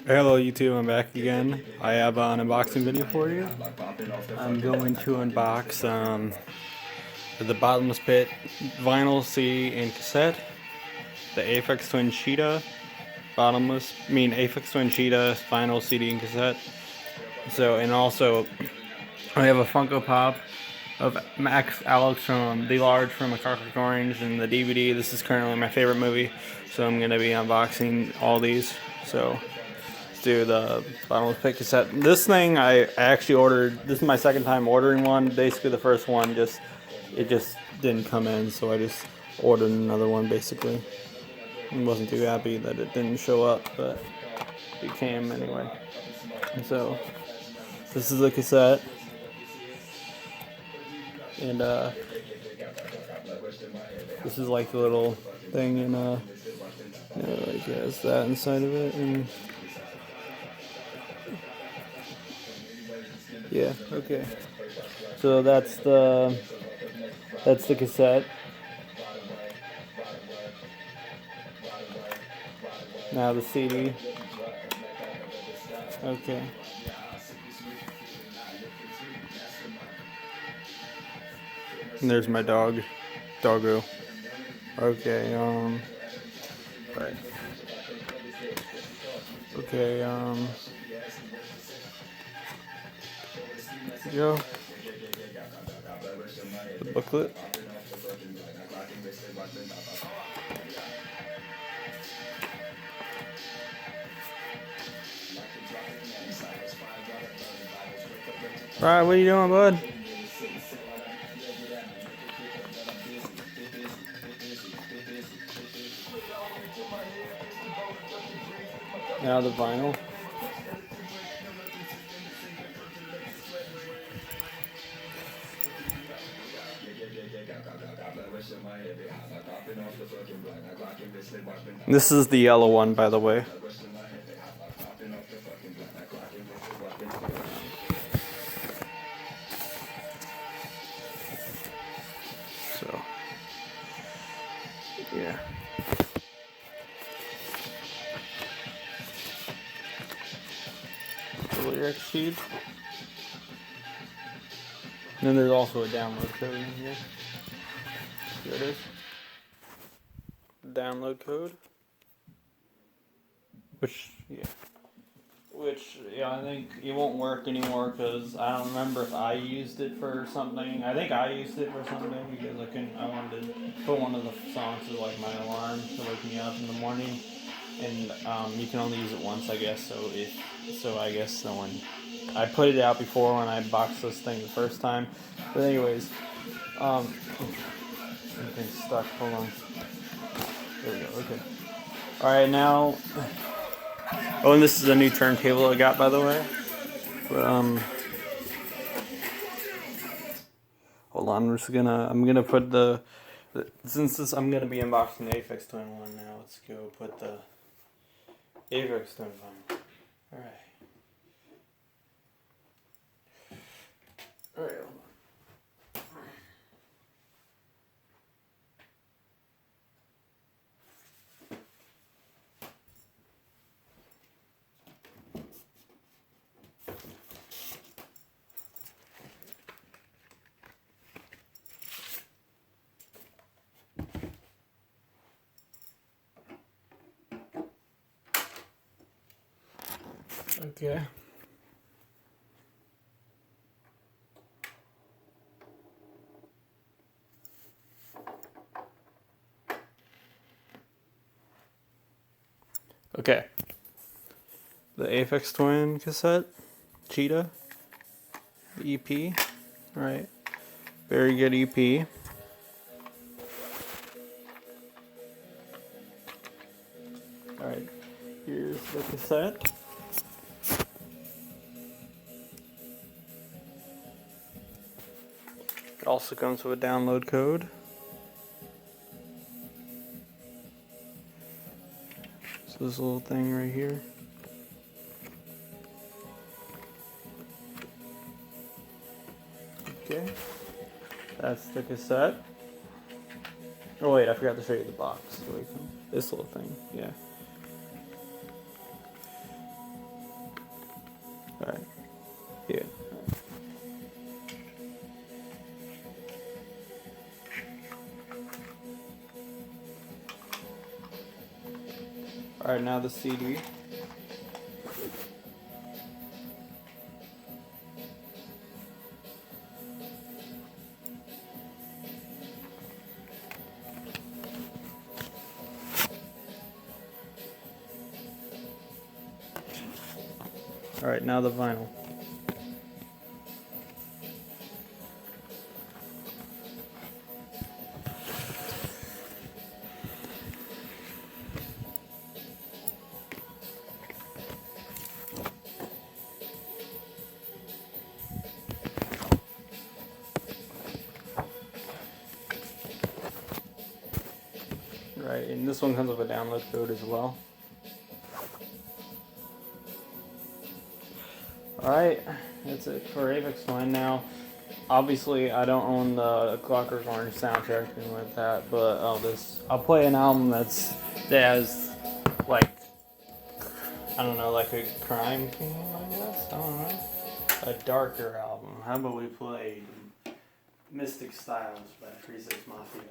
Hello YouTube, I'm back again. I have an unboxing video for you. I'm going to unbox the Bottomless Pit vinyl CD and cassette, the Aphex Twin Cheetah Aphex Twin Cheetah vinyl CD and cassette. And also I have a Funko Pop of Max Alex from The Large from a Clockwork Orange and the DVD. This is currently my favorite movie, so I'm going to be unboxing all these. So let's do the Bottomless Pit cassette. This thing I actually ordered. This is my second time ordering one. Basically the first one it just didn't come in, so I just ordered another one basically. I wasn't too happy that it didn't show up, but it came anyway. So this is the cassette. And this is like the little thing, and like it has that inside of it, and yeah, okay. So that's the cassette. Now the CD. Okay. And there's my doggo. Okay, right. Okay, there you go. The booklet. Alright, what are you doing, bud? Now the vinyl. This is the yellow one, by the way. So, yeah. The lyric sheet. And then there's also a download code in here. Here it is. Download code. Which I think it won't work anymore because I don't remember if I used it for something. I think I used it for something because I wanted to put one of the songs as like my alarm to wake me up in the morning, and you can only use it once, I guess. So I guess no one. I put it out before when I boxed this thing the first time, but anyways, everything's stuck. Hold on. There we go. Okay. All right, now. Oh, and this is a new turntable I got, by the way. But hold on. I'm gonna put I'm gonna be unboxing the Aphex Twin one now. Let's go put the Aphex Twin one. All right. All right. Hold on. Okay. Okay. The Aphex Twin cassette, Cheetah, EP, right? Very good EP. All right. Here's the cassette. It also comes with a download code. So this little thing right here. Okay. That's the cassette. Oh wait, I forgot to show you the box. So this little thing, yeah. Alright, now the CD. Alright, now the vinyl. Right, and this one comes with a download code as well. Alright, that's it for Aphex One. Now, obviously, I don't own the Clockwork Orange soundtrack or anything like that, but I'll play an album that has, like, I don't know, like a crime theme, I guess? I don't know. A darker album. How about we play Mystic Styles by 3-6 Mafia?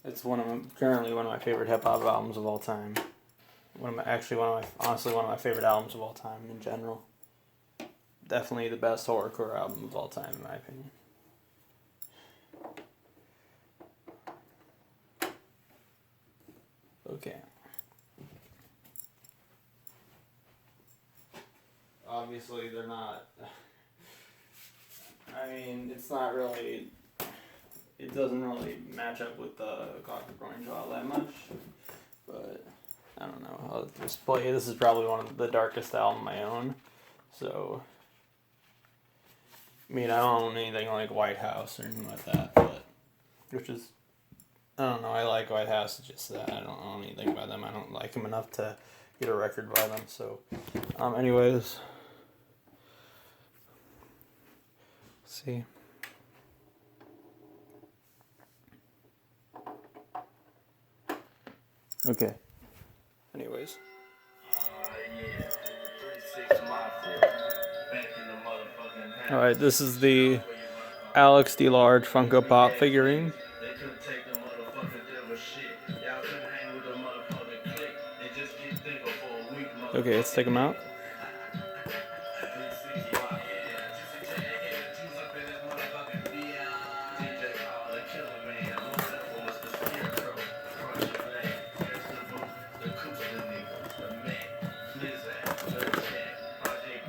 It's currently one of my favorite hip hop albums of all time. Honestly one of my favorite albums of all time in general. Definitely the best horrorcore album of all time in my opinion. Okay. Obviously they're not. I mean, it's not really. It doesn't really match up with the Clockwork Orange all that much, but I don't know. I'll just play. This is probably one of the darkest albums I own, so. I mean, I don't own anything like White House or anything like that, but which is, I don't know. I like White House. It's just that I don't own anything by them. I don't like them enough to get a record by them. So, anyways, let's see. Okay. Anyways. Alright, this is the Alex D. Large Funko Pop figurine. Okay, let's take them out.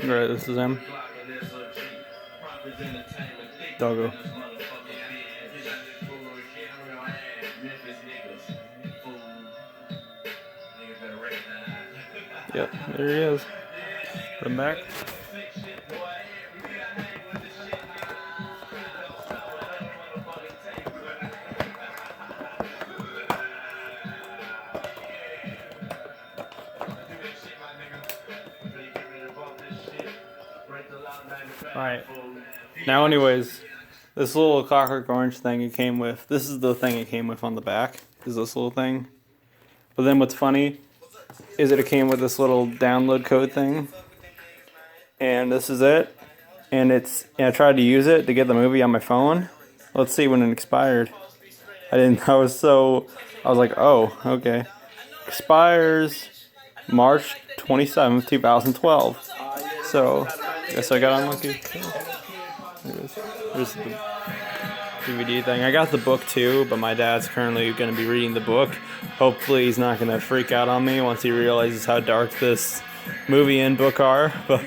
Alright, this is him. Doggo. Yep, there he is. Put him back. Alright. Now anyways, this little Clockwork Orange thing it came with, this is the thing it came with on the back, is this little thing. But then what's funny is that it came with this little download code thing. And this is it. And I tried to use it to get the movie on my phone. Let's see when it expired. I was like, oh, okay. Expires March 27th, 2012. So, I guess I got unlucky. There's the DVD thing. I got the book too, but my dad's currently going to be reading the book. Hopefully he's not going to freak out on me once he realizes how dark this movie and book are. But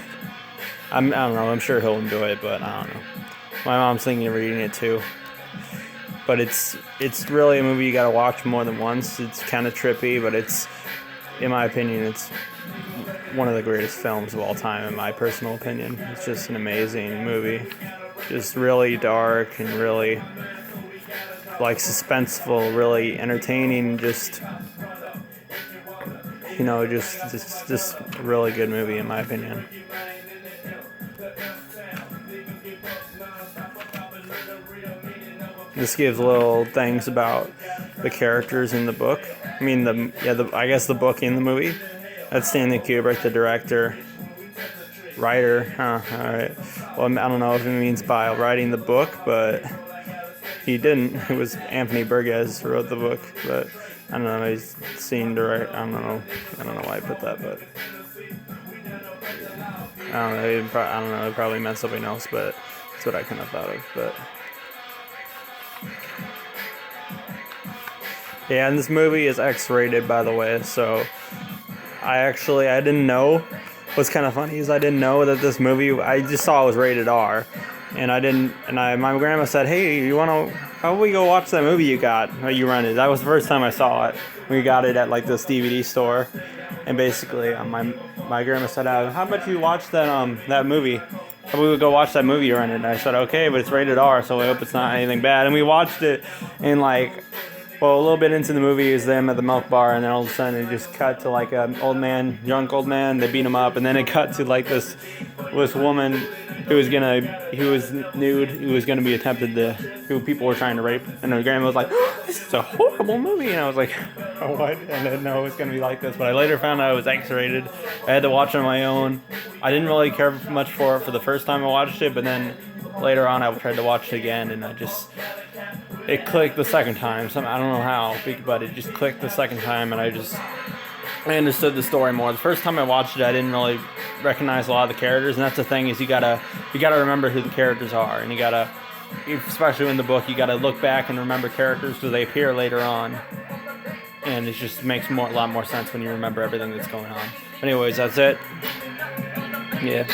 I don't know. I'm sure he'll enjoy it, but I don't know. My mom's thinking of reading it too. But it's really a movie you got to watch more than once. It's kind of trippy, but in my opinion, it's one of the greatest films of all time, in my personal opinion. It's just an amazing movie. Just really dark and really, like, suspenseful, really entertaining, just a really good movie, in my opinion. This gives little things about the characters in the book. I mean, I guess the book in the movie. That's Stanley Kubrick, the director, writer. Alright. Well, I don't know if it means by writing the book, but he didn't. It was Anthony Burgess who wrote the book. But I don't know. He's seen direct. I don't know. I don't know why I put that, but I don't know. I don't know. It probably meant something else, but that's what I kind of thought of. But yeah, and this movie is X-rated, by the way. So I didn't know. What's kind of funny is I didn't know that this movie. I just saw it was rated R, and I didn't. And my grandma said, "Hey, you wanna? How about we go watch that movie you got? Or you rented?" That was the first time I saw it. We got it at like this DVD store, and basically, my grandma said, "How about you watch that movie? How about we would go watch that movie you rented?" And I said, "Okay, but it's rated R, so I hope it's not anything bad." And we watched it, and like. Well, a little bit into the movie is them at the milk bar, and then all of a sudden it just cut to like an drunk old man. They beat him up, and then it cut to like this woman who was nude, who was gonna be who people were trying to rape, and her grandma was like, oh, "This is a horrible movie," and I was like, "Oh, what?" And I didn't know it was gonna be like this, but I later found out it was X-rated. I had to watch it on my own. I didn't really care much for it for the first time I watched it, but then later on I tried to watch it again, and it clicked the second time. I don't know how, but it just clicked the second time, and I understood the story more. The first time I watched it, I didn't really recognize a lot of the characters, and that's the thing is you gotta remember who the characters are, and especially in the book, you gotta look back and remember characters because they appear later on, and it just makes a lot more sense when you remember everything that's going on. Anyways, that's it. Yeah.